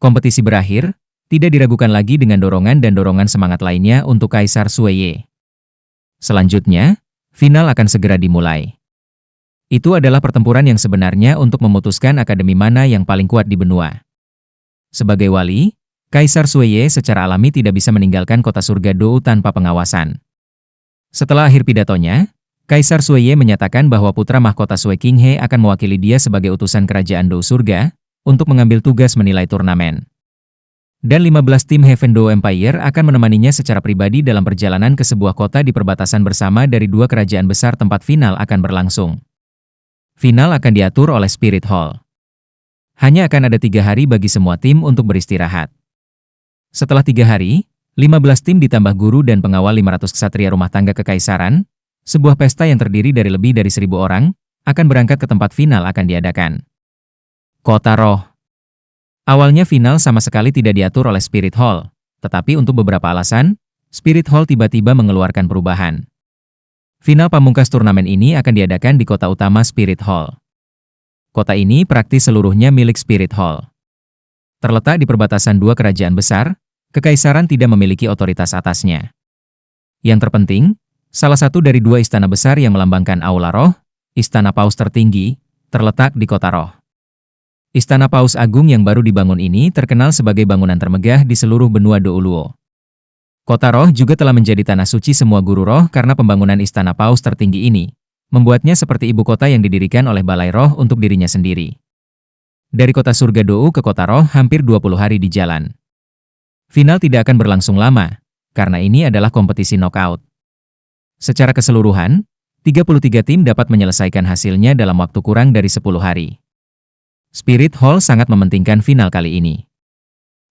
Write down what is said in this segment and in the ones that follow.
Kompetisi berakhir, tidak diragukan lagi dengan dorongan dan dorongan semangat lainnya untuk Kaisar Sueye. Selanjutnya, final akan segera dimulai. Itu adalah pertempuran yang sebenarnya untuk memutuskan akademi mana yang paling kuat di benua. Sebagai wali, Kaisar Sueye secara alami tidak bisa meninggalkan kota surga Dou tanpa pengawasan. Setelah akhir pidatonya, Kaisar Sueye menyatakan bahwa putra mahkota Sue Qinghe akan mewakili dia sebagai utusan kerajaan Dou surga untuk mengambil tugas menilai turnamen. Dan 15 tim Heaven Dou Empire akan menemaninya secara pribadi dalam perjalanan ke sebuah kota di perbatasan bersama dari dua kerajaan besar tempat final akan berlangsung. Final akan diatur oleh Spirit Hall. Hanya akan ada 3 hari bagi semua tim untuk beristirahat. Setelah 3 hari, 15 tim ditambah guru dan pengawal 500 ksatria rumah tangga kekaisaran, sebuah pesta yang terdiri dari lebih dari 1000 orang, akan berangkat ke tempat final akan diadakan. Kota Roh. Awalnya final sama sekali tidak diatur oleh Spirit Hall, tetapi untuk beberapa alasan, Spirit Hall tiba-tiba mengeluarkan perubahan. Final pamungkas turnamen ini akan diadakan di kota utama Spirit Hall. Kota ini praktis seluruhnya milik Spirit Hall. Terletak di perbatasan dua kerajaan besar, kekaisaran tidak memiliki otoritas atasnya. Yang terpenting, salah satu dari dua istana besar yang melambangkan Aula Roh, Istana Paus tertinggi, terletak di kota Roh. Istana Paus Agung yang baru dibangun ini terkenal sebagai bangunan termegah di seluruh benua Douluo. Kota Roh juga telah menjadi tanah suci semua guru roh karena pembangunan Istana Paus tertinggi ini, membuatnya seperti ibu kota yang didirikan oleh Balai Roh untuk dirinya sendiri. Dari kota surga Dou ke kota Roh hampir 20 hari di jalan. Final tidak akan berlangsung lama, karena ini adalah kompetisi knockout. Secara keseluruhan, 33 tim dapat menyelesaikan hasilnya dalam waktu kurang dari 10 hari. Spirit Hall sangat mementingkan final kali ini.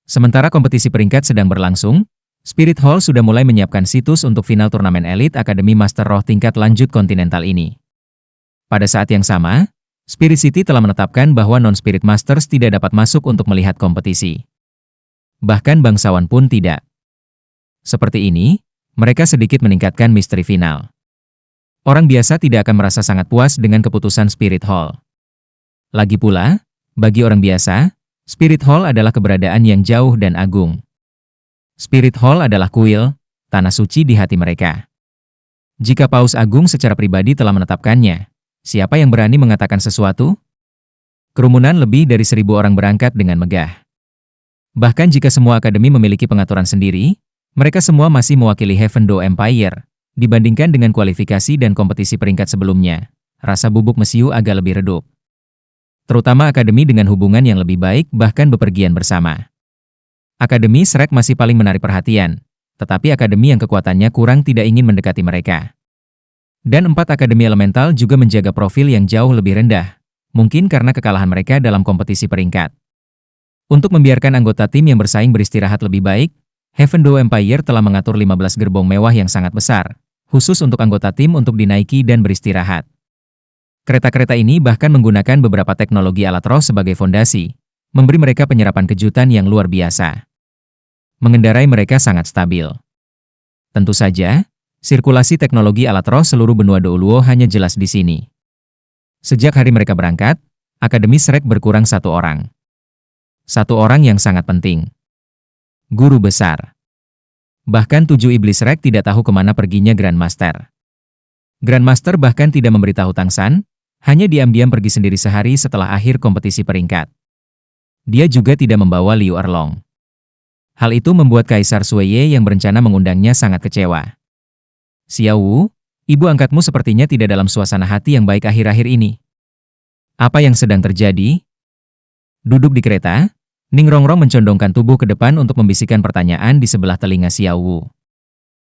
Sementara kompetisi peringkat sedang berlangsung, Spirit Hall sudah mulai menyiapkan situs untuk final turnamen elit Akademi Master Roh tingkat lanjut kontinental ini. Pada saat yang sama, Spirit City telah menetapkan bahwa non-Spirit Masters tidak dapat masuk untuk melihat kompetisi. Bahkan bangsawan pun tidak. Seperti ini, mereka sedikit meningkatkan misteri final. Orang biasa tidak akan merasa sangat puas dengan keputusan Spirit Hall. Lagi pula, bagi orang biasa, Spirit Hall adalah keberadaan yang jauh dan agung. Spirit Hall adalah kuil, tanah suci di hati mereka. Jika Paus Agung secara pribadi telah menetapkannya, siapa yang berani mengatakan sesuatu? Kerumunan lebih dari 1000 orang berangkat dengan megah. Bahkan jika semua akademi memiliki pengaturan sendiri, mereka semua masih mewakili Heaven Dou Empire. Dibandingkan dengan kualifikasi dan kompetisi peringkat sebelumnya, rasa bubuk mesiu agak lebih redup. Terutama akademi dengan hubungan yang lebih baik bahkan bepergian bersama. Akademi Shrek masih paling menarik perhatian, tetapi akademi yang kekuatannya kurang tidak ingin mendekati mereka. Dan 4 akademi elemental juga menjaga profil yang jauh lebih rendah, mungkin karena kekalahan mereka dalam kompetisi peringkat. Untuk membiarkan anggota tim yang bersaing beristirahat lebih baik, Heaven Dou Empire telah mengatur 15 gerbong mewah yang sangat besar, khusus untuk anggota tim untuk dinaiki dan beristirahat. Kereta-kereta ini bahkan menggunakan beberapa teknologi alat roh sebagai fondasi, memberi mereka penyerapan kejutan yang luar biasa. Mengendarai mereka sangat stabil. Tentu saja, sirkulasi teknologi alat roh seluruh benua Douluo hanya jelas di sini. Sejak hari mereka berangkat, Akademi Shrek berkurang 1 orang. 1 orang yang sangat penting. Guru besar. Bahkan 7 iblis Shrek tidak tahu kemana perginya Grandmaster. Grandmaster bahkan tidak memberitahu Tang San, hanya diam-diam pergi sendiri sehari setelah akhir kompetisi peringkat. Dia juga tidak membawa Liu Erlong. Hal itu membuat Kaisar Sueye yang berencana mengundangnya sangat kecewa. Xiao Wu, ibu angkatmu sepertinya tidak dalam suasana hati yang baik akhir-akhir ini. Apa yang sedang terjadi? Duduk di kereta, Ning Rongrong mencondongkan tubuh ke depan untuk membisikkan pertanyaan di sebelah telinga Xiao Wu.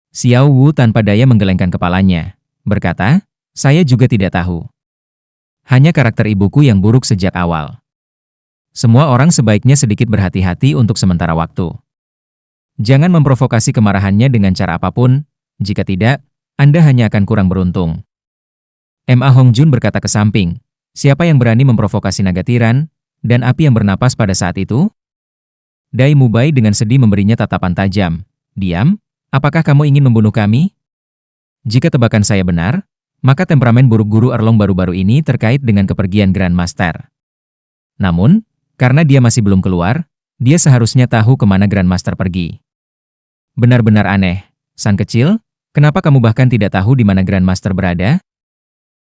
Xiao Wu tanpa daya menggelengkan kepalanya, berkata, saya juga tidak tahu. Hanya karakter ibuku yang buruk sejak awal. Semua orang sebaiknya sedikit berhati-hati untuk sementara waktu. Jangan memprovokasi kemarahannya dengan cara apapun, jika tidak, Anda hanya akan kurang beruntung. Ma Hongjun berkata ke samping, siapa yang berani memprovokasi naga tiran, dan api yang bernapas pada saat itu? Dai Mubai dengan sedih memberinya tatapan tajam. Diam, apakah kamu ingin membunuh kami? Jika tebakan saya benar, maka temperamen buruk guru Erlong baru-baru ini terkait dengan kepergian Grandmaster. Namun, karena dia masih belum keluar, Dia seharusnya tahu kemana Grandmaster pergi. Benar-benar aneh. San kecil, kenapa kamu bahkan tidak tahu di mana Grandmaster berada?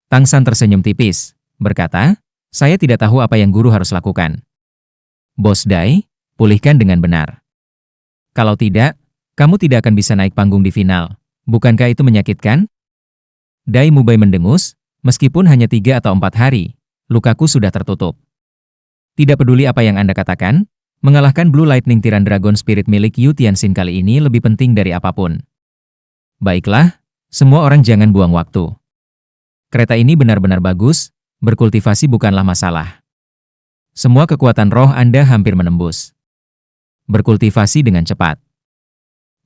Tang San tersenyum tipis, berkata, saya tidak tahu apa yang guru harus lakukan. Bos Dai, pulihkan dengan benar. Kalau tidak, kamu tidak akan bisa naik panggung di final. Bukankah itu menyakitkan? Dai Mubai mendengus, meskipun hanya 3 atau 4 hari, lukaku sudah tertutup. Tidak peduli apa yang Anda katakan, mengalahkan Blue Lightning Tiran Dragon Spirit milik Yu Tianxin kali ini lebih penting dari apapun. Baiklah, semua orang jangan buang waktu. Kereta ini benar-benar bagus, berkultivasi bukanlah masalah. Semua kekuatan roh Anda hampir menembus. Berkultivasi dengan cepat.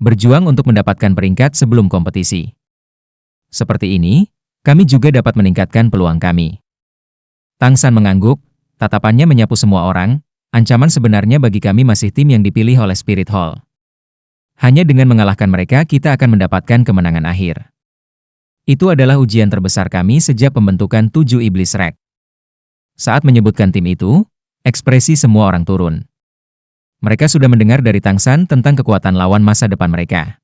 Berjuang untuk mendapatkan peringkat sebelum kompetisi. Seperti ini, kami juga dapat meningkatkan peluang kami. Tang San mengangguk, tatapannya menyapu semua orang, ancaman sebenarnya bagi kami masih tim yang dipilih oleh Spirit Hall. Hanya dengan mengalahkan mereka kita akan mendapatkan kemenangan akhir. Itu adalah ujian terbesar kami sejak pembentukan 7 Iblis Rek. Saat menyebutkan tim itu, ekspresi semua orang turun. Mereka sudah mendengar dari Tang San tentang kekuatan lawan masa depan mereka.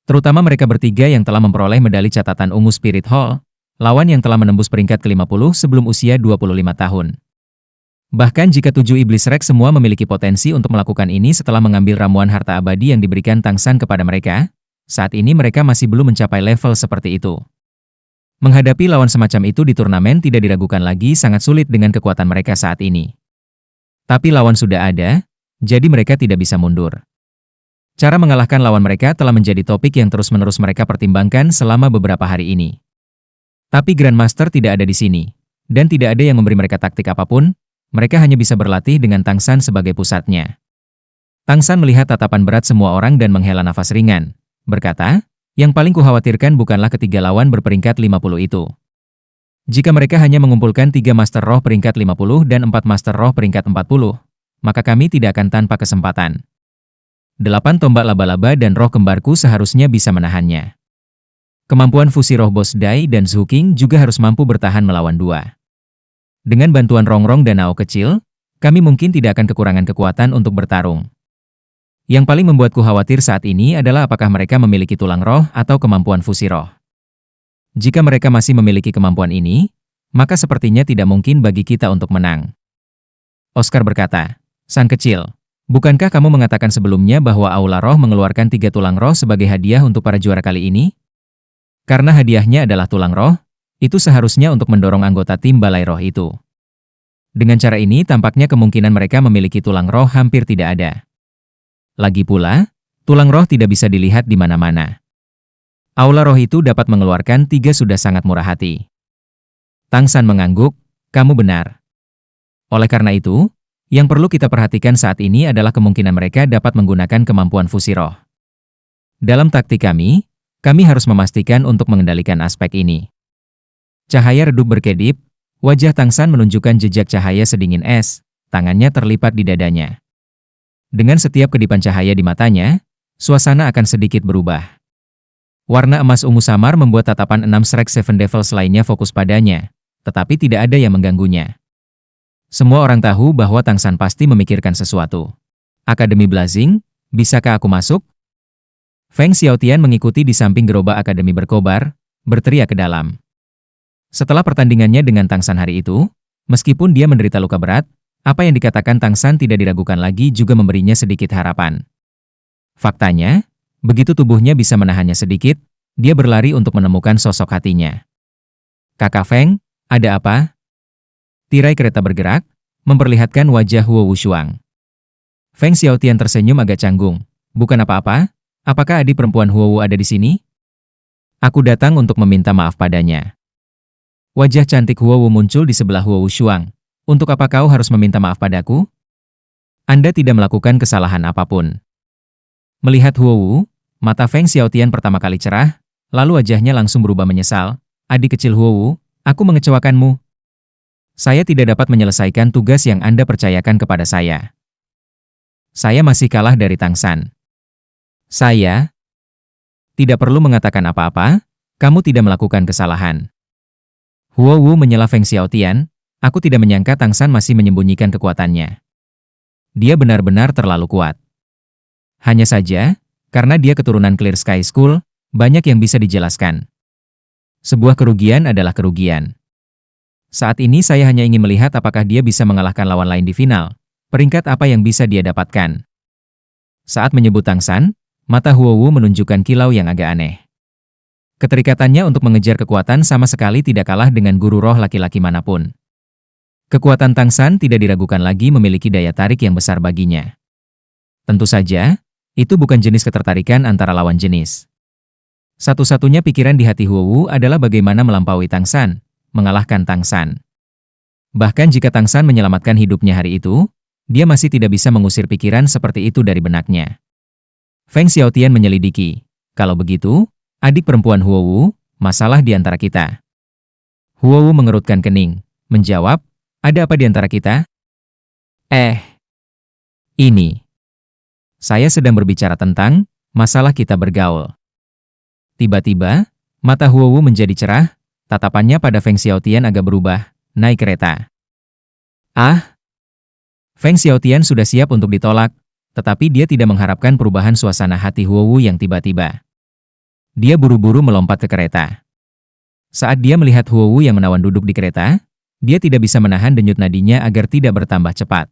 Terutama mereka bertiga yang telah memperoleh medali catatan ungu Spirit Hall, lawan yang telah menembus peringkat ke-50 sebelum usia 25 tahun. Bahkan jika 7 Iblis Rek semua memiliki potensi untuk melakukan ini setelah mengambil ramuan harta abadi yang diberikan Tang San kepada mereka, saat ini mereka masih belum mencapai level seperti itu. Menghadapi lawan semacam itu di turnamen tidak diragukan lagi sangat sulit dengan kekuatan mereka saat ini. Tapi lawan sudah ada, jadi mereka tidak bisa mundur. Cara mengalahkan lawan mereka telah menjadi topik yang terus-menerus mereka pertimbangkan selama beberapa hari ini. Tapi Grandmaster tidak ada di sini, dan tidak ada yang memberi mereka taktik apapun, mereka hanya bisa berlatih dengan Tang San sebagai pusatnya. Tang San melihat tatapan berat semua orang dan menghela nafas ringan, berkata, yang paling kukhawatirkan bukanlah ketiga lawan berperingkat 50 itu. Jika mereka hanya mengumpulkan 3 Master Roh peringkat 50 dan 4 Master Roh peringkat 40, maka kami tidak akan tanpa kesempatan. 8 tombak laba-laba dan roh kembarku seharusnya bisa menahannya. Kemampuan fusi roh Bos Dai dan Zhu King juga harus mampu bertahan melawan 2. Dengan bantuan Rongrong dan Nao kecil, kami mungkin tidak akan kekurangan kekuatan untuk bertarung. Yang paling membuatku khawatir saat ini adalah apakah mereka memiliki tulang roh atau kemampuan fusi roh. Jika mereka masih memiliki kemampuan ini, maka sepertinya tidak mungkin bagi kita untuk menang. Oscar berkata, San kecil, bukankah kamu mengatakan sebelumnya bahwa Aula Roh mengeluarkan 3 tulang roh sebagai hadiah untuk para juara kali ini? Karena hadiahnya adalah tulang roh, itu seharusnya untuk mendorong anggota tim Balai Roh itu. Dengan cara ini tampaknya kemungkinan mereka memiliki tulang roh hampir tidak ada. Lagi pula, tulang roh tidak bisa dilihat di mana-mana. Aula roh itu dapat mengeluarkan 3 sudah sangat murah hati. Tang San mengangguk, kamu benar. Oleh karena itu, yang perlu kita perhatikan saat ini adalah kemungkinan mereka dapat menggunakan kemampuan fusi roh. Dalam taktik kami harus memastikan untuk mengendalikan aspek ini. Cahaya redup berkedip, wajah Tang San menunjukkan jejak cahaya sedingin es, tangannya terlipat di dadanya. Dengan setiap kedipan cahaya di matanya, suasana akan sedikit berubah. Warna emas ungu samar membuat tatapan 6 Shrek Seven Devils lainnya fokus padanya, tetapi tidak ada yang mengganggunya. Semua orang tahu bahwa Tang San pasti memikirkan sesuatu. Akademi Blazing, bisakah aku masuk? Feng Xiaotian mengikuti di samping gerobak akademi berkobar, berteriak ke dalam. Setelah pertandingannya dengan Tang San hari itu, meskipun dia menderita luka berat, apa yang dikatakan Tang San tidak diragukan lagi juga memberinya sedikit harapan. Faktanya, begitu tubuhnya bisa menahannya sedikit, dia berlari untuk menemukan sosok hatinya. Kakak Feng, ada apa? Tirai kereta bergerak, memperlihatkan wajah Huo Wushuang. Feng Xiaotian tersenyum agak canggung. Bukan apa-apa, apakah adik perempuan Huo Wu ada di sini? Aku datang untuk meminta maaf padanya. Wajah cantik Huo Wu muncul di sebelah Huo Wushuang. Untuk apa kau harus meminta maaf padaku? Anda tidak melakukan kesalahan apapun. Melihat Huo Wu, mata Feng Xiaotian pertama kali cerah, lalu wajahnya langsung berubah menyesal. Adik kecil Huo Wu, aku mengecewakanmu. Saya tidak dapat menyelesaikan tugas yang Anda percayakan kepada saya. Saya masih kalah dari Tang San. Saya tidak perlu mengatakan apa-apa, kamu tidak melakukan kesalahan. Huo Wu menyela Feng Xiaotian, aku tidak menyangka Tang San masih menyembunyikan kekuatannya. Dia benar-benar terlalu kuat. Hanya saja, karena dia keturunan Clear Sky School, banyak yang bisa dijelaskan. Sebuah kerugian adalah kerugian. Saat ini saya hanya ingin melihat apakah dia bisa mengalahkan lawan lain di final. Peringkat apa yang bisa dia dapatkan. Saat menyebut Tang San, mata Huowu menunjukkan kilau yang agak aneh. Keterikatannya untuk mengejar kekuatan sama sekali tidak kalah dengan guru roh laki-laki manapun. Kekuatan Tang San tidak diragukan lagi memiliki daya tarik yang besar baginya. Tentu saja, itu bukan jenis ketertarikan antara lawan jenis. Satu-satunya pikiran di hati Huowu adalah bagaimana melampaui Tang San, mengalahkan Tang San. Bahkan jika Tang San menyelamatkan hidupnya hari itu, dia masih tidak bisa mengusir pikiran seperti itu dari benaknya. Feng Xiaotian menyelidiki, kalau begitu, adik perempuan Huowu, masalah di antara kita. Huowu mengerutkan kening, menjawab, ada apa di antara kita? Ini. Saya sedang berbicara tentang masalah kita bergaul. Tiba-tiba, mata Huowu menjadi cerah, tatapannya pada Feng Xiaotian agak berubah, naik kereta. Feng Xiaotian sudah siap untuk ditolak, tetapi dia tidak mengharapkan perubahan suasana hati Huowu yang tiba-tiba. Dia buru-buru melompat ke kereta. Saat dia melihat Huowu yang menawan duduk di kereta, dia tidak bisa menahan denyut nadinya agar tidak bertambah cepat.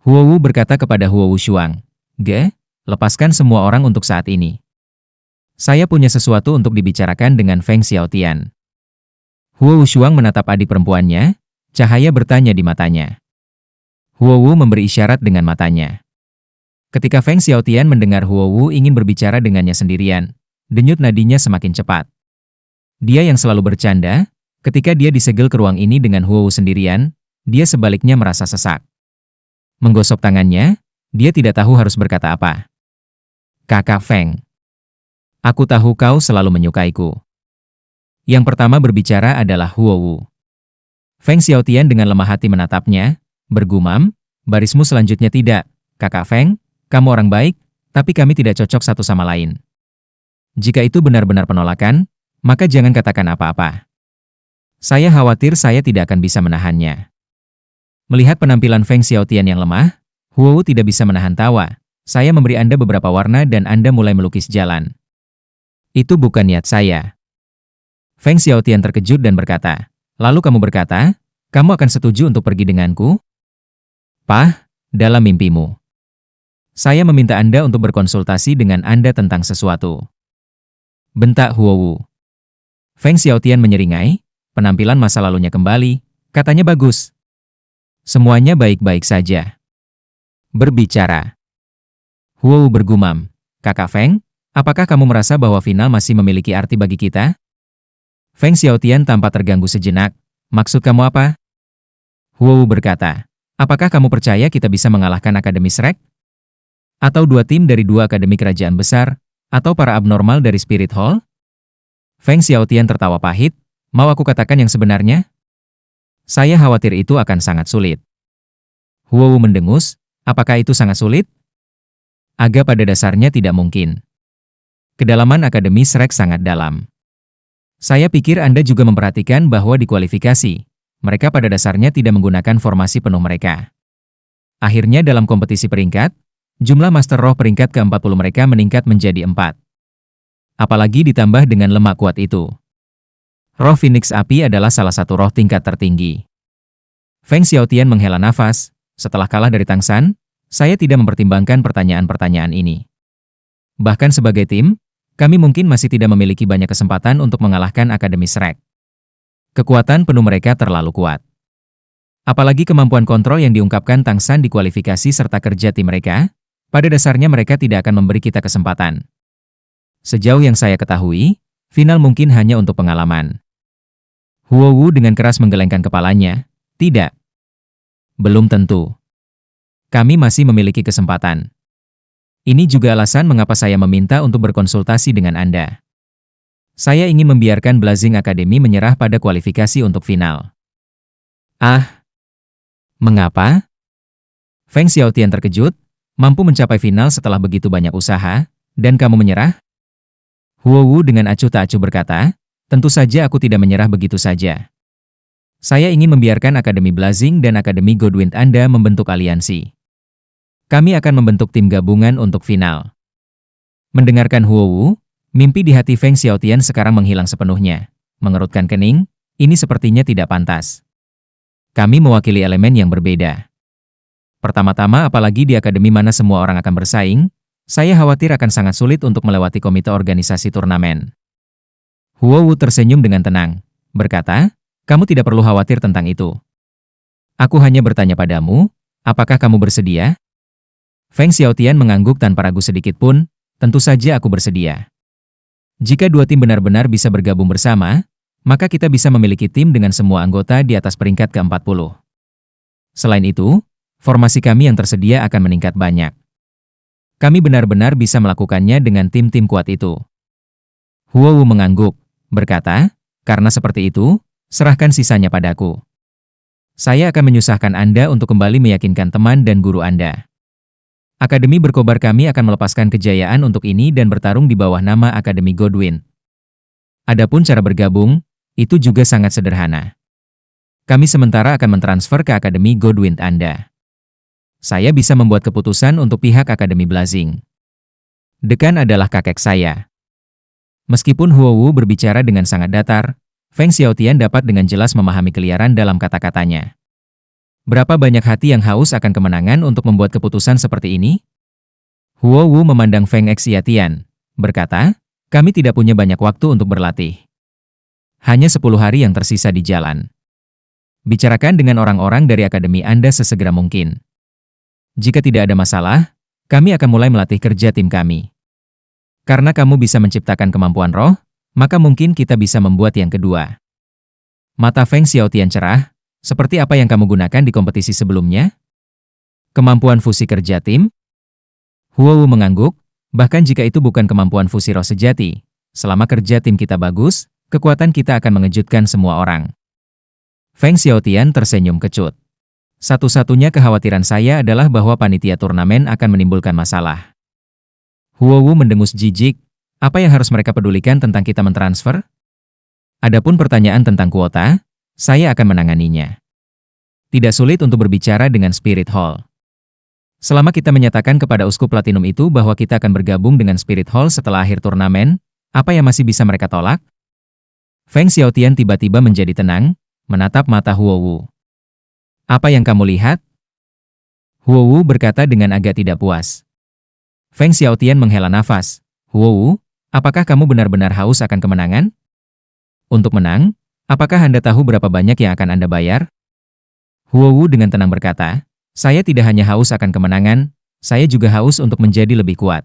Huowu berkata kepada Huowu Shuang, lepaskan semua orang untuk saat ini. Saya punya sesuatu untuk dibicarakan dengan Feng Xiaotian. Huowu Shuang menatap adik perempuannya, cahaya bertanya di matanya. Huowu memberi isyarat dengan matanya. Ketika Feng Xiaotian mendengar Huowu ingin berbicara dengannya sendirian, denyut nadinya semakin cepat. Dia yang selalu bercanda, ketika dia disegel ke ruang ini dengan Huowu sendirian, dia sebaliknya merasa sesak. Menggosok tangannya, dia tidak tahu harus berkata apa. Kakak Feng, aku tahu kau selalu menyukaiku. Yang pertama berbicara adalah Huowu. Feng Xiaotian dengan lemah hati menatapnya, bergumam, barismu selanjutnya tidak, Kakak Feng, kamu orang baik, tapi kami tidak cocok satu sama lain. Jika itu benar-benar penolakan, maka jangan katakan apa-apa. Saya khawatir saya tidak akan bisa menahannya. Melihat penampilan Feng Xiaotian yang lemah, Huowu tidak bisa menahan tawa. Saya memberi Anda beberapa warna dan Anda mulai melukis jalan. Itu bukan niat saya. Feng Xiaotian terkejut dan berkata, lalu kamu berkata, kamu akan setuju untuk pergi denganku? Dalam mimpimu. Saya meminta Anda untuk berkonsultasi dengan Anda tentang sesuatu. Bentak Huowu. Feng Xiaotian menyeringai, penampilan masa lalunya kembali, katanya bagus. Semuanya baik-baik saja. Berbicara. Huowu bergumam, Kakak Feng, apakah kamu merasa bahwa final masih memiliki arti bagi kita? Feng Xiaotian tampak terganggu sejenak, maksud kamu apa? Huowu berkata, apakah kamu percaya kita bisa mengalahkan Akademi Shrek? Atau dua tim dari dua akademi kerajaan besar? Atau para abnormal dari Spirit Hall? Feng Xiaotian tertawa pahit, mau aku katakan yang sebenarnya? Saya khawatir itu akan sangat sulit. Huowu mendengus, apakah itu sangat sulit? Agak pada dasarnya tidak mungkin. Kedalaman Akademi Shrek sangat dalam. Saya pikir Anda juga memperhatikan bahwa di kualifikasi, mereka pada dasarnya tidak menggunakan formasi penuh mereka. Akhirnya dalam kompetisi peringkat, jumlah Master Roh peringkat ke-40 mereka meningkat menjadi 4. Apalagi ditambah dengan lemak kuat itu. Roh Phoenix Api adalah salah satu roh tingkat tertinggi. Feng Xiaotian menghela nafas, setelah kalah dari Tang San, saya tidak mempertimbangkan pertanyaan-pertanyaan ini. Bahkan sebagai tim, kami mungkin masih tidak memiliki banyak kesempatan untuk mengalahkan Akademi Shrek. Kekuatan penuh mereka terlalu kuat. Apalagi kemampuan kontrol yang diungkapkan Tang San di kualifikasi serta kerja tim mereka, pada dasarnya mereka tidak akan memberi kita kesempatan. Sejauh yang saya ketahui, final mungkin hanya untuk pengalaman. Huowu dengan keras menggelengkan kepalanya, tidak. Belum tentu. Kami masih memiliki kesempatan. Ini juga alasan mengapa saya meminta untuk berkonsultasi dengan Anda. Saya ingin membiarkan Blazing Academy menyerah pada kualifikasi untuk final. Mengapa? Feng Xiaotian terkejut, mampu mencapai final setelah begitu banyak usaha, dan kamu menyerah? Huowu dengan acuh tak acuh berkata, tentu saja aku tidak menyerah begitu saja. Saya ingin membiarkan Akademi Blazing dan Akademi Godwind Anda membentuk aliansi. Kami akan membentuk tim gabungan untuk final. Mendengarkan Huowu, mimpi di hati Feng Xiaotian sekarang menghilang sepenuhnya. Mengerutkan kening, ini sepertinya tidak pantas. Kami mewakili elemen yang berbeda. Pertama-tama apalagi di akademi mana semua orang akan bersaing, saya khawatir akan sangat sulit untuk melewati komite organisasi turnamen. Huowu tersenyum dengan tenang, berkata, kamu tidak perlu khawatir tentang itu. Aku hanya bertanya padamu, apakah kamu bersedia? Feng Xiaotian mengangguk tanpa ragu sedikit pun, tentu saja aku bersedia. Jika dua tim benar-benar bisa bergabung bersama, maka kita bisa memiliki tim dengan semua anggota di atas peringkat ke-40. Selain itu, formasi kami yang tersedia akan meningkat banyak. Kami benar-benar bisa melakukannya dengan tim-tim kuat itu. Huowu mengangguk, berkata, karena seperti itu, serahkan sisanya padaku. Saya akan menyusahkan Anda untuk kembali meyakinkan teman dan guru Anda. Akademi Berkobar kami akan melepaskan kejayaan untuk ini dan bertarung di bawah nama Akademi Godwin. Adapun cara bergabung, itu juga sangat sederhana. Kami sementara akan mentransfer ke Akademi Godwin Anda. Saya bisa membuat keputusan untuk pihak Akademi Blazing. Dekan adalah kakek saya. Meskipun Huowu berbicara dengan sangat datar, Feng Xiaotian dapat dengan jelas memahami keliaran dalam kata-katanya. Berapa banyak hati yang haus akan kemenangan untuk membuat keputusan seperti ini? Huowu memandang Feng Xiaotian, berkata, kami tidak punya banyak waktu untuk berlatih. Hanya 10 hari yang tersisa di jalan. Bicarakan dengan orang-orang dari akademi Anda sesegera mungkin. Jika tidak ada masalah, kami akan mulai melatih kerja tim kami. Karena kamu bisa menciptakan kemampuan roh, maka mungkin kita bisa membuat yang kedua. Mata Feng Xiaotian cerah. Seperti apa yang kamu gunakan di kompetisi sebelumnya? Kemampuan fusi kerja tim? Huowu mengangguk, bahkan jika itu bukan kemampuan fusi roh sejati, selama kerja tim kita bagus, kekuatan kita akan mengejutkan semua orang. Feng Xiaotian tersenyum kecut. Satu-satunya kekhawatiran saya adalah bahwa panitia turnamen akan menimbulkan masalah. Huowu mendengus jijik, apa yang harus mereka pedulikan tentang kita mentransfer? Adapun pertanyaan tentang kuota, saya akan menanganinya. Tidak sulit untuk berbicara dengan Spirit Hall. Selama kita menyatakan kepada Uskup Platinum itu bahwa kita akan bergabung dengan Spirit Hall setelah akhir turnamen, apa yang masih bisa mereka tolak? Feng Xiaotian tiba-tiba menjadi tenang, menatap mata Huowu. Apa yang kamu lihat? Huowu berkata dengan agak tidak puas. Feng Xiaotian menghela nafas. Huowu, apakah kamu benar-benar haus akan kemenangan? Untuk menang, apakah Anda tahu berapa banyak yang akan Anda bayar? Huowu dengan tenang berkata, saya tidak hanya haus akan kemenangan, saya juga haus untuk menjadi lebih kuat.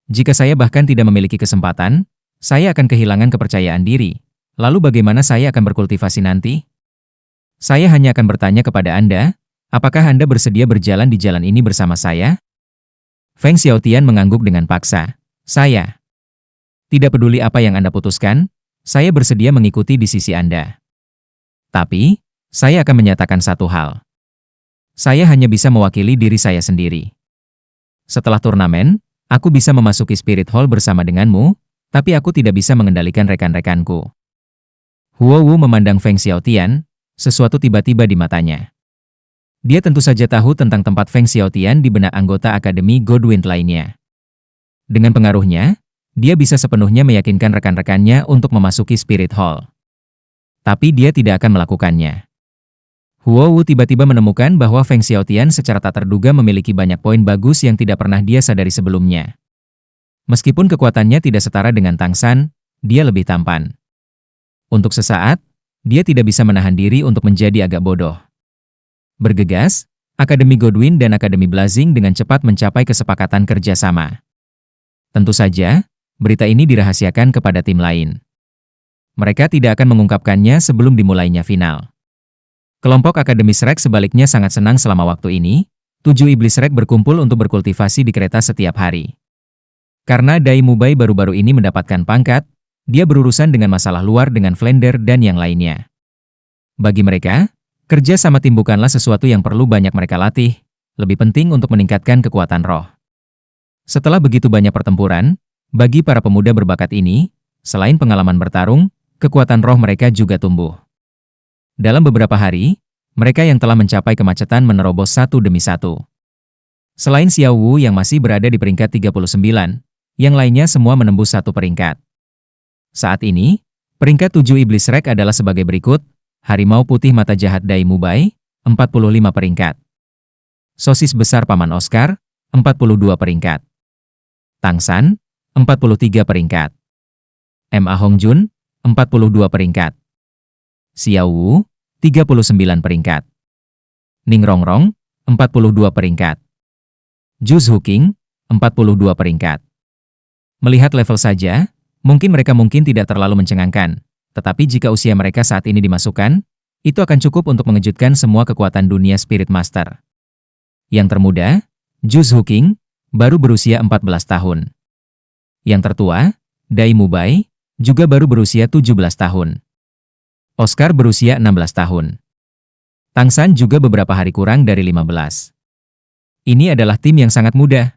Jika saya bahkan tidak memiliki kesempatan, saya akan kehilangan kepercayaan diri. Lalu bagaimana saya akan berkultivasi nanti? Saya hanya akan bertanya kepada Anda, apakah Anda bersedia berjalan di jalan ini bersama saya? Feng Xiaotian mengangguk dengan paksa. Saya. Tidak peduli apa yang Anda putuskan, saya bersedia mengikuti di sisi Anda. Tapi, saya akan menyatakan satu hal. Saya hanya bisa mewakili diri saya sendiri. Setelah turnamen, aku bisa memasuki Spirit Hall bersama denganmu, tapi aku tidak bisa mengendalikan rekan-rekanku. Huowu memandang Feng Xiaotian, sesuatu tiba-tiba di matanya. Dia tentu saja tahu tentang tempat Feng Xiaotian di benak anggota Akademi Godwin lainnya. Dengan pengaruhnya, dia bisa sepenuhnya meyakinkan rekan-rekannya untuk memasuki Spirit Hall. Tapi dia tidak akan melakukannya. Huowu tiba-tiba menemukan bahwa Feng Xiaotian secara tak terduga memiliki banyak poin bagus yang tidak pernah dia sadari sebelumnya. Meskipun kekuatannya tidak setara dengan Tang San, dia lebih tampan. Untuk sesaat, dia tidak bisa menahan diri untuk menjadi agak bodoh. Bergegas, Akademi Godwin dan Akademi Blazing dengan cepat mencapai kesepakatan kerjasama. Tentu saja, berita ini dirahasiakan kepada tim lain. Mereka tidak akan mengungkapkannya sebelum dimulainya final. Kelompok Akademi Shrek sebaliknya sangat senang selama waktu ini, 7 iblis Shrek berkumpul untuk berkultivasi di kereta setiap hari. Karena Dai Mubai baru-baru ini mendapatkan pangkat, dia berurusan dengan masalah luar dengan Flender dan yang lainnya. Bagi mereka, kerja sama tim bukanlah sesuatu yang perlu banyak mereka latih, lebih penting untuk meningkatkan kekuatan roh. Setelah begitu banyak pertempuran, bagi para pemuda berbakat ini, selain pengalaman bertarung, kekuatan roh mereka juga tumbuh. Dalam beberapa hari, mereka yang telah mencapai kemacetan menerobos satu demi satu. Selain Xiao Wu yang masih berada di peringkat 39, yang lainnya semua menembus satu peringkat. Saat ini, peringkat 7 Iblis Rek adalah sebagai berikut: Harimau Putih Mata Jahat Dai Mubai, 45 peringkat. Sosis Besar Paman Oscar, 42 peringkat. Tangsan, 43 peringkat. Ma Hongjun, 42 peringkat. Xiao Wu, 39 peringkat. Ning Rongrong, 42 peringkat. Zhu Zuqing, 42 peringkat. Melihat level saja, mungkin mereka tidak terlalu mencengangkan, tetapi jika usia mereka saat ini dimasukkan, itu akan cukup untuk mengejutkan semua kekuatan dunia Spirit Master. Yang termuda, Zhu Zuqing, baru berusia 14 tahun. Yang tertua, Dai Mubai, juga baru berusia 17 tahun. Oscar berusia 16 tahun. Tangsan juga beberapa hari kurang dari 15. Ini adalah tim yang sangat muda.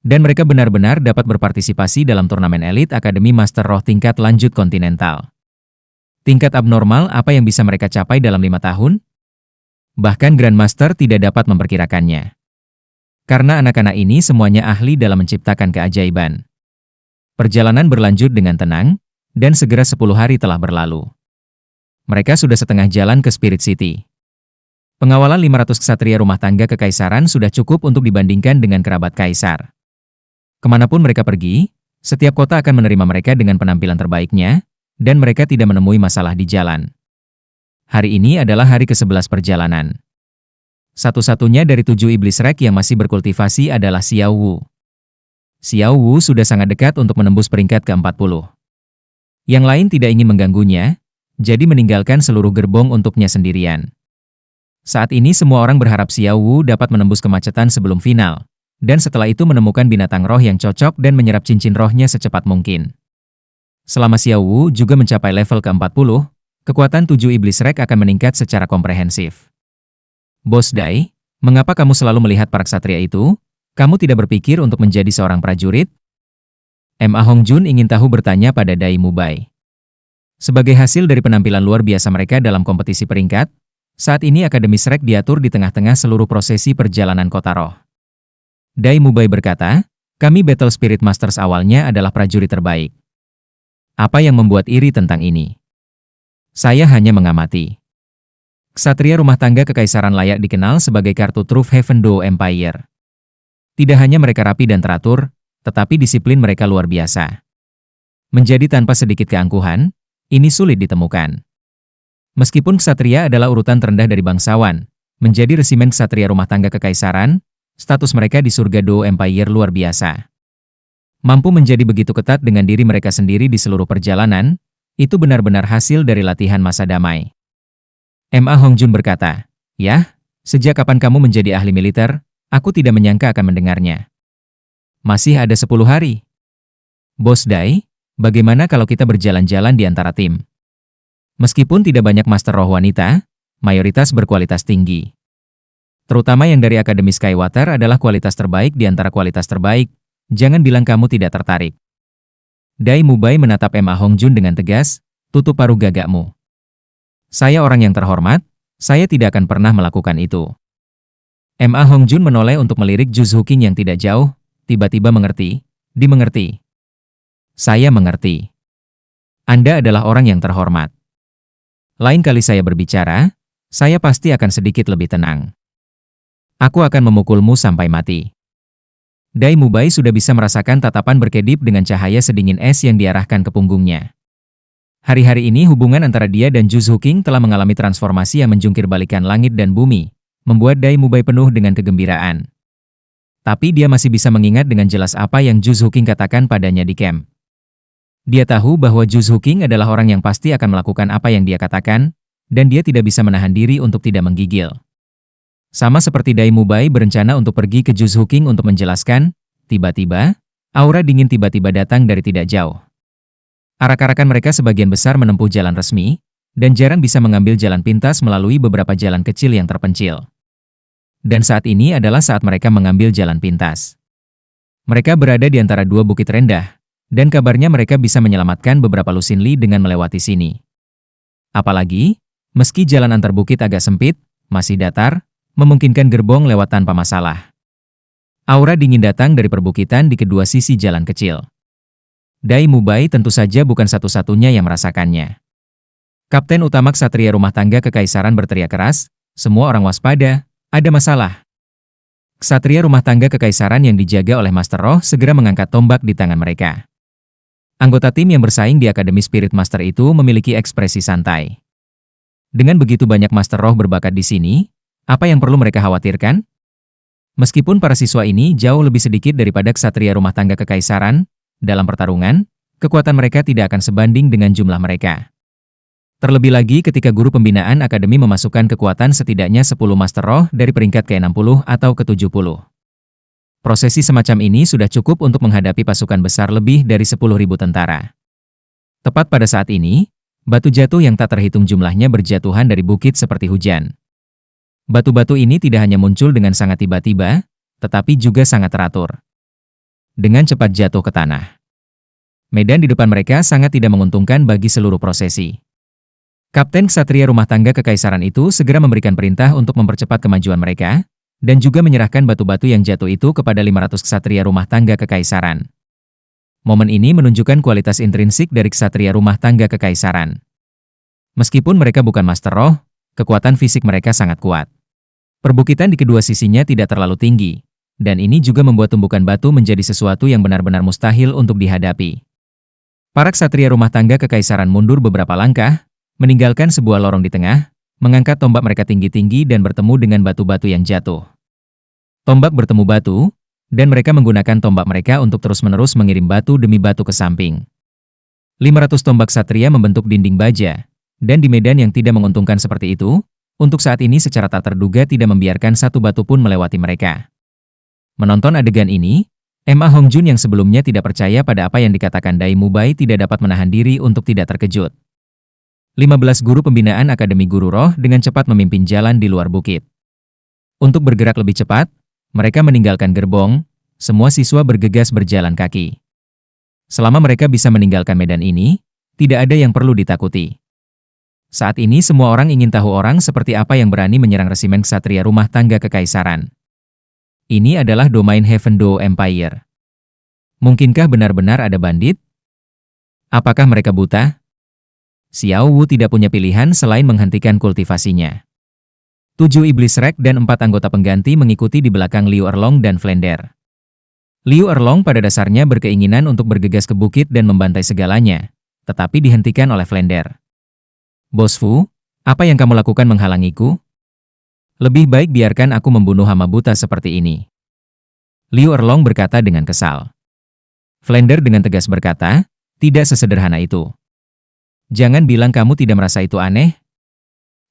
Dan mereka benar-benar dapat berpartisipasi dalam turnamen elit Akademi Master Roh tingkat lanjut kontinental. Tingkat abnormal apa yang bisa mereka capai dalam 5 tahun? Bahkan Grandmaster tidak dapat memperkirakannya. Karena anak-anak ini semuanya ahli dalam menciptakan keajaiban. Perjalanan berlanjut dengan tenang, dan segera 10 hari telah berlalu. Mereka sudah setengah jalan ke Spirit City. Pengawalan 500 ksatria rumah tangga kekaisaran sudah cukup untuk dibandingkan dengan kerabat kaisar. Kemanapun mereka pergi, setiap kota akan menerima mereka dengan penampilan terbaiknya, dan mereka tidak menemui masalah di jalan. Hari ini adalah hari ke-11 perjalanan. Satu-satunya dari 7 Iblis Rek yang masih berkultivasi adalah Xiao Wu. Xiao Wu sudah sangat dekat untuk menembus peringkat ke-40. Yang lain tidak ingin mengganggunya, jadi meninggalkan seluruh gerbong untuknya sendirian. Saat ini semua orang berharap Xiao Wu dapat menembus kemacetan sebelum final, dan setelah itu menemukan binatang roh yang cocok dan menyerap cincin rohnya secepat mungkin. Selama Xiao Wu juga mencapai level ke-40, kekuatan 7 Iblis Rek akan meningkat secara komprehensif. Bos Dai, mengapa kamu selalu melihat para ksatria itu? Kamu tidak berpikir untuk menjadi seorang prajurit? Ma Hongjun ingin tahu bertanya pada Dai Mubai. Sebagai hasil dari penampilan luar biasa mereka dalam kompetisi peringkat, saat ini Akademi Shrek diatur di tengah-tengah seluruh prosesi perjalanan kota roh. Dai Mubai berkata, kami Battle Spirit Masters awalnya adalah prajurit terbaik. Apa yang membuat iri tentang ini? Saya hanya mengamati. Ksatria rumah tangga kekaisaran layak dikenal sebagai kartu Truth Heaven Duo Empire. Tidak hanya mereka rapi dan teratur, tetapi disiplin mereka luar biasa. Menjadi tanpa sedikit keangkuhan, ini sulit ditemukan. Meskipun ksatria adalah urutan terendah dari bangsawan, menjadi resimen ksatria rumah tangga kekaisaran, status mereka di surga Duo Empire luar biasa. Mampu menjadi begitu ketat dengan diri mereka sendiri di seluruh perjalanan, itu benar-benar hasil dari latihan masa damai. Ma Hongjun berkata, "Yah, sejak kapan kamu menjadi ahli militer? Aku tidak menyangka akan mendengarnya." Masih ada 10 hari. Bos Dai, bagaimana kalau kita berjalan-jalan di antara tim? Meskipun tidak banyak master roh wanita, mayoritas berkualitas tinggi. Terutama yang dari Akademi Skywater adalah kualitas terbaik di antara kualitas terbaik. Jangan bilang kamu tidak tertarik. Dai Mubai menatap Ma Hongjun dengan tegas, tutup paruh gagakmu. Saya orang yang terhormat, saya tidak akan pernah melakukan itu. Ma Hongjun menoleh untuk melirik Zhu Zuqing yang tidak jauh, tiba-tiba mengerti, dimengerti. Saya mengerti. Anda adalah orang yang terhormat. Lain kali saya berbicara, saya pasti akan sedikit lebih tenang. Aku akan memukulmu sampai mati. Dai Mubai sudah bisa merasakan tatapan berkedip dengan cahaya sedingin es yang diarahkan ke punggungnya. Hari-hari ini hubungan antara dia dan Zhu Zuqing telah mengalami transformasi yang menjungkir balikan langit dan bumi, membuat Dai Mubai penuh dengan kegembiraan. Tapi dia masih bisa mengingat dengan jelas apa yang Zhu Zuqing katakan padanya di camp. Dia tahu bahwa Zhu Zuqing adalah orang yang pasti akan melakukan apa yang dia katakan, dan dia tidak bisa menahan diri untuk tidak menggigil. Sama seperti Dai Mubai berencana untuk pergi ke Zhu Zuqing untuk menjelaskan, tiba-tiba, aura dingin tiba-tiba datang dari tidak jauh. Arak-arakan mereka sebagian besar menempuh jalan resmi, dan jarang bisa mengambil jalan pintas melalui beberapa jalan kecil yang terpencil. Dan saat ini adalah saat mereka mengambil jalan pintas. Mereka berada di antara dua bukit rendah, dan kabarnya mereka bisa menyelamatkan beberapa Luxin Li dengan melewati sini. Apalagi, meski jalan antar bukit agak sempit, masih datar, memungkinkan gerbong lewat tanpa masalah. Aura dingin datang dari perbukitan di kedua sisi jalan kecil. Dai Mubai tentu saja bukan satu-satunya yang merasakannya. Kapten utama Ksatria Rumah Tangga Kekaisaran berteriak keras, "Semua orang waspada, ada masalah." Ksatria Rumah Tangga Kekaisaran yang dijaga oleh Master Roh segera mengangkat tombak di tangan mereka. Anggota tim yang bersaing di Akademi Spirit Master itu memiliki ekspresi santai. Dengan begitu banyak Master Roh berbakat di sini, apa yang perlu mereka khawatirkan? Meskipun para siswa ini jauh lebih sedikit daripada Ksatria Rumah Tangga Kekaisaran, dalam pertarungan, kekuatan mereka tidak akan sebanding dengan jumlah mereka. Terlebih lagi ketika guru pembinaan akademi memasukkan kekuatan setidaknya 10 Master Roh dari peringkat ke-60 atau ke-70. Prosesi semacam ini sudah cukup untuk menghadapi pasukan besar lebih dari 10.000 tentara. Tepat pada saat ini, batu jatuh yang tak terhitung jumlahnya berjatuhan dari bukit seperti hujan. Batu-batu ini tidak hanya muncul dengan sangat tiba-tiba, tetapi juga sangat teratur. Dengan cepat jatuh ke tanah. Medan di depan mereka sangat tidak menguntungkan bagi seluruh prosesi. Kapten Ksatria Rumah Tangga Kekaisaran itu segera memberikan perintah untuk mempercepat kemajuan mereka, dan juga menyerahkan batu-batu yang jatuh itu kepada 500 Ksatria Rumah Tangga Kekaisaran. Momen ini menunjukkan kualitas intrinsik dari Ksatria Rumah Tangga Kekaisaran. Meskipun mereka bukan Master Roh, kekuatan fisik mereka sangat kuat. Perbukitan di kedua sisinya tidak terlalu tinggi, dan ini juga membuat tumbukan batu menjadi sesuatu yang benar-benar mustahil untuk dihadapi. Para Ksatria Rumah Tangga Kekaisaran mundur beberapa langkah, meninggalkan sebuah lorong di tengah, mengangkat tombak mereka tinggi-tinggi dan bertemu dengan batu-batu yang jatuh. Tombak bertemu batu, dan mereka menggunakan tombak mereka untuk terus-menerus mengirim batu demi batu ke samping. 500 tombak Ksatria membentuk dinding baja, dan di medan yang tidak menguntungkan seperti itu, untuk saat ini secara tak terduga tidak membiarkan satu batu pun melewati mereka. Menonton adegan ini, Ma Hongjun yang sebelumnya tidak percaya pada apa yang dikatakan Dai Mubai tidak dapat menahan diri untuk tidak terkejut. 15 guru pembinaan Akademi Guru Roh dengan cepat memimpin jalan di luar bukit. Untuk bergerak lebih cepat, mereka meninggalkan gerbong, semua siswa bergegas berjalan kaki. Selama mereka bisa meninggalkan medan ini, tidak ada yang perlu ditakuti. Saat ini semua orang ingin tahu orang seperti apa yang berani menyerang resimen Ksatria Rumah Tangga Kekaisaran. Ini adalah domain Heaven Do Empire. Mungkinkah benar-benar ada bandit? Apakah mereka buta? Xiao Wu tidak punya pilihan selain menghentikan kultivasinya. 7 iblis rek dan 4 anggota pengganti mengikuti di belakang Liu Erlong dan Flender. Liu Erlong pada dasarnya berkeinginan untuk bergegas ke bukit dan membantai segalanya, tetapi dihentikan oleh Flender. "Bos Fu, apa yang kamu lakukan menghalangiku? Lebih baik biarkan aku membunuh hama buta seperti ini." Liu Erlong berkata dengan kesal. Flender dengan tegas berkata, "Tidak sesederhana itu. Jangan bilang kamu tidak merasa itu aneh.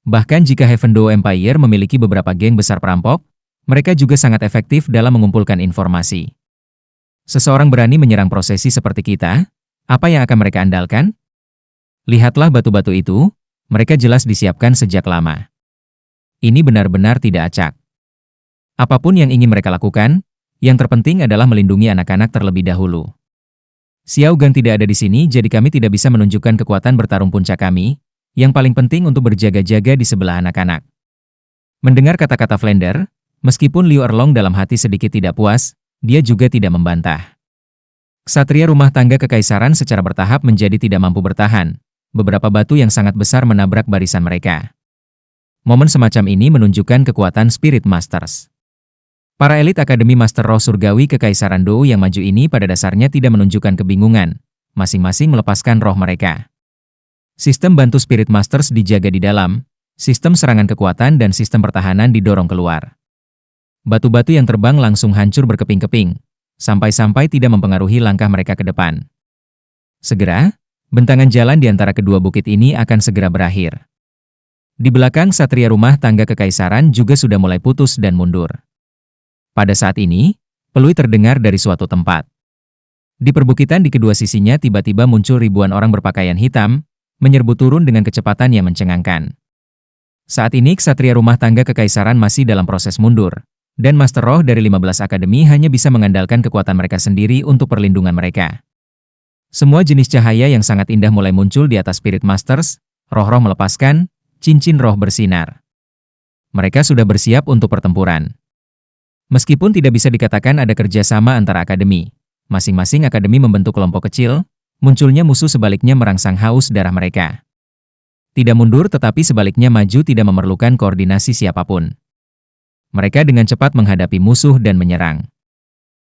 Bahkan jika Heaven Do Empire memiliki beberapa geng besar perampok, mereka juga sangat efektif dalam mengumpulkan informasi. Seseorang berani menyerang prosesi seperti kita, apa yang akan mereka andalkan? Lihatlah batu-batu itu, mereka jelas disiapkan sejak lama. Ini benar-benar tidak acak. Apapun yang ingin mereka lakukan, yang terpenting adalah melindungi anak-anak terlebih dahulu. Xiao Gang tidak ada di sini, jadi kami tidak bisa menunjukkan kekuatan bertarung puncak kami, yang paling penting untuk berjaga-jaga di sebelah anak-anak." Mendengar kata-kata Flender, meskipun Liu Erlong dalam hati sedikit tidak puas, dia juga tidak membantah. Ksatria Rumah Tangga Kekaisaran secara bertahap menjadi tidak mampu bertahan. Beberapa batu yang sangat besar menabrak barisan mereka. Momen semacam ini menunjukkan kekuatan Spirit Masters. Para elit Akademi Master Roh Surgawi Kekaisaran Dou yang maju ini pada dasarnya tidak menunjukkan kebingungan, masing-masing melepaskan roh mereka. Sistem bantu Spirit Masters dijaga di dalam, sistem serangan kekuatan dan sistem pertahanan didorong keluar. Batu-batu yang terbang langsung hancur berkeping-keping, sampai-sampai tidak mempengaruhi langkah mereka ke depan. Segera, bentangan jalan di antara kedua bukit ini akan segera berakhir. Di belakang Ksatria Rumah Tangga Kekaisaran juga sudah mulai putus dan mundur. Pada saat ini, peluit terdengar dari suatu tempat. Di perbukitan di kedua sisinya tiba-tiba muncul ribuan orang berpakaian hitam, menyerbu turun dengan kecepatan yang mencengangkan. Saat ini Ksatria Rumah Tangga Kekaisaran masih dalam proses mundur, dan Master Roh dari 15 akademi hanya bisa mengandalkan kekuatan mereka sendiri untuk perlindungan mereka. Semua jenis cahaya yang sangat indah mulai muncul di atas Spirit Masters, roh-roh melepaskan, cincin roh bersinar. Mereka sudah bersiap untuk pertempuran. Meskipun tidak bisa dikatakan ada kerjasama antara akademi, masing-masing akademi membentuk kelompok kecil, munculnya musuh sebaliknya merangsang haus darah mereka. Tidak mundur tetapi sebaliknya maju tidak memerlukan koordinasi siapapun. Mereka dengan cepat menghadapi musuh dan menyerang.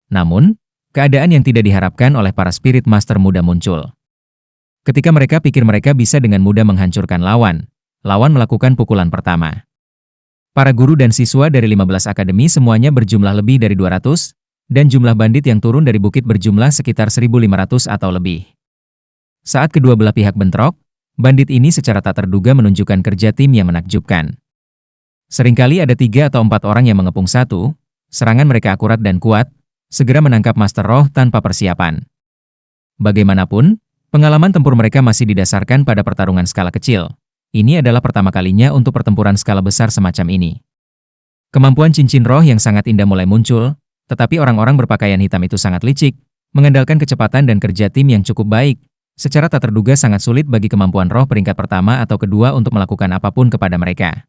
Namun, keadaan yang tidak diharapkan oleh para spirit master muda muncul. Ketika mereka pikir mereka bisa dengan mudah menghancurkan lawan melakukan pukulan pertama. Para guru dan siswa dari 15 akademi semuanya berjumlah lebih dari 200, dan jumlah bandit yang turun dari bukit berjumlah sekitar 1.500 atau lebih. Saat kedua belah pihak bentrok, bandit ini secara tak terduga menunjukkan kerja tim yang menakjubkan. Seringkali ada 3 atau 4 orang yang mengepung satu, serangan mereka akurat dan kuat, segera menangkap Master Roh tanpa persiapan. Bagaimanapun, pengalaman tempur mereka masih didasarkan pada pertarungan skala kecil. Ini adalah pertama kalinya untuk pertempuran skala besar semacam ini. Kemampuan cincin roh yang sangat indah mulai muncul, tetapi orang-orang berpakaian hitam itu sangat licik, mengandalkan kecepatan dan kerja tim yang cukup baik. Secara tak terduga sangat sulit bagi kemampuan roh peringkat pertama atau kedua untuk melakukan apapun kepada mereka.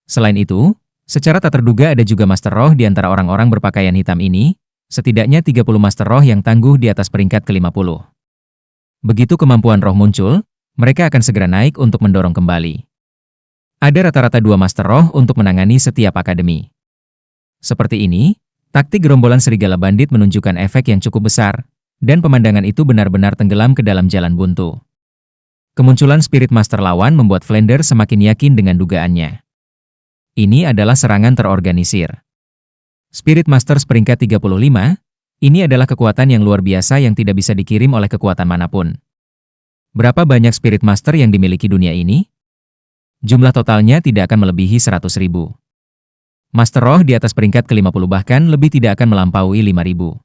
Selain itu, secara tak terduga ada juga master roh di antara orang-orang berpakaian hitam ini, setidaknya 30 master roh yang tangguh di atas peringkat ke-50. Begitu kemampuan roh muncul, mereka akan segera naik untuk mendorong kembali. Ada rata-rata 2 master roh untuk menangani setiap akademi. Seperti ini, taktik gerombolan serigala bandit menunjukkan efek yang cukup besar, dan pemandangan itu benar-benar tenggelam ke dalam jalan buntu. Kemunculan spirit master lawan membuat Flander semakin yakin dengan dugaannya. Ini adalah serangan terorganisir. Spirit Masters peringkat 35, ini adalah kekuatan yang luar biasa yang tidak bisa dikirim oleh kekuatan manapun. Berapa banyak Spirit Master yang dimiliki dunia ini? Jumlah totalnya tidak akan melebihi 100.000. Master Roh di atas peringkat ke-50 bahkan lebih tidak akan melampaui 5.000.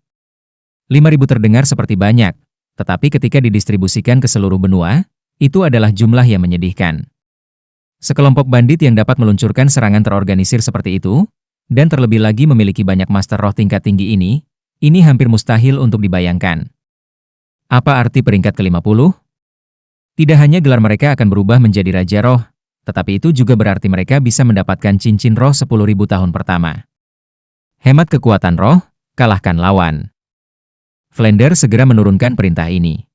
5.000 terdengar seperti banyak, tetapi ketika didistribusikan ke seluruh benua, itu adalah jumlah yang menyedihkan. Sekelompok bandit yang dapat meluncurkan serangan terorganisir seperti itu, dan terlebih lagi memiliki banyak Master Roh tingkat tinggi ini hampir mustahil untuk dibayangkan. Apa arti peringkat ke-50? Tidak hanya gelar mereka akan berubah menjadi Raja Roh, tetapi itu juga berarti mereka bisa mendapatkan cincin roh 10.000 tahun pertama. Hemat kekuatan roh, kalahkan lawan. Flander segera menurunkan perintah ini.